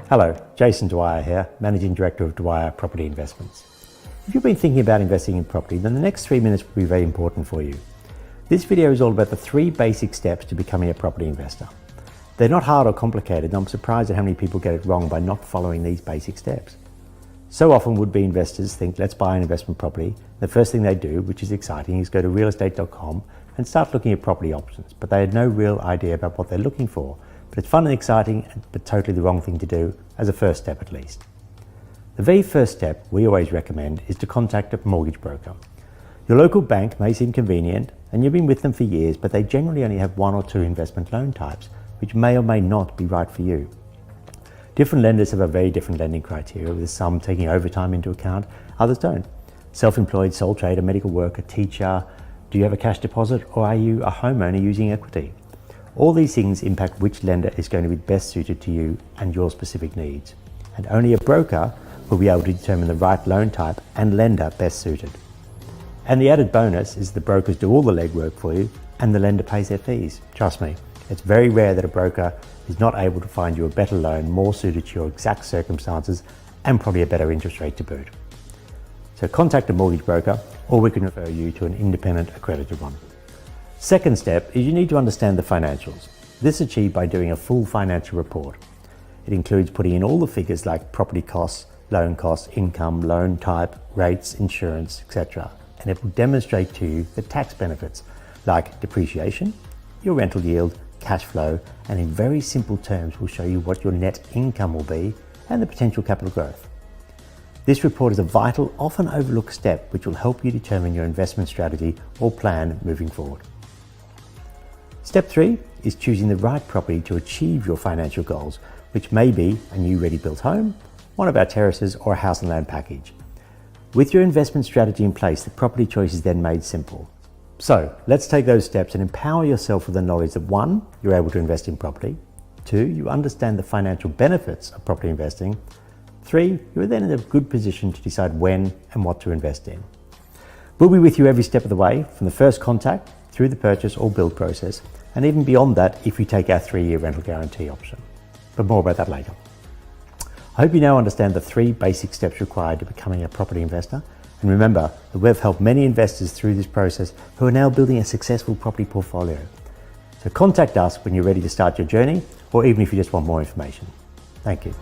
Hello, Jason Dwyer here, Managing Director of Dwyer Property Investments. If you've been thinking about investing in property, then the next 3 minutes will be very important for you. This video is all about the 3 basic steps to becoming a property investor. They're not hard or complicated, and I'm surprised at how many people get it wrong by not following these basic steps. So often would-be investors think, let's buy an investment property. The first thing they do, which is exciting, is go to realestate.com and start looking at property options, but they had no real idea about what they're looking for. But it's fun and exciting, but totally the wrong thing to do, as a first step at least. The very first step we always recommend is to contact a mortgage broker. Your local bank may seem convenient, and you've been with them for years, but they generally only have 1 or 2 investment loan types, which may or may not be right for you. Different lenders have a very different lending criteria, with some taking overtime into account, others don't. Self-employed, sole trader, medical worker, teacher, do you have a cash deposit, or are you a homeowner using equity? All these things impact which lender is going to be best suited to you and your specific needs. And only a broker will be able to determine the right loan type and lender best suited. And the added bonus is the brokers do all the legwork for you and the lender pays their fees. Trust me, it's very rare that a broker is not able to find you a better loan more suited to your exact circumstances and probably a better interest rate to boot. So contact a mortgage broker, or we can refer you to an independent accredited one. Second step is you need to understand the financials. This is achieved by doing a full financial report. It includes putting in all the figures like property costs, income, loan type, rates, insurance, etc. And it will demonstrate to you the tax benefits like depreciation, your rental yield, cash flow, and in very simple terms will show you what your net income will be and the potential capital growth. This report is a vital, often overlooked step which will help you determine your investment strategy or plan moving forward. Step 3 is choosing the right property to achieve your financial goals, which may be a new ready-built home, one of our terraces, or a house and land package. With your investment strategy in place, the property choice is then made simple. So let's take those steps and empower yourself with the knowledge that 1, you're able to invest in property, 2, you understand the financial benefits of property investing, 3, you're then in a good position to decide when and what to invest in. We'll be with you every step of the way, from the first contact through the purchase or build process, and even beyond that if you take our 3-year rental guarantee option. But more about that later. I hope you now understand the 3 basic steps required to becoming a property investor. And remember that we've helped many investors through this process who are now building a successful property portfolio. So contact us when you're ready to start your journey, or even if you just want more information. Thank you.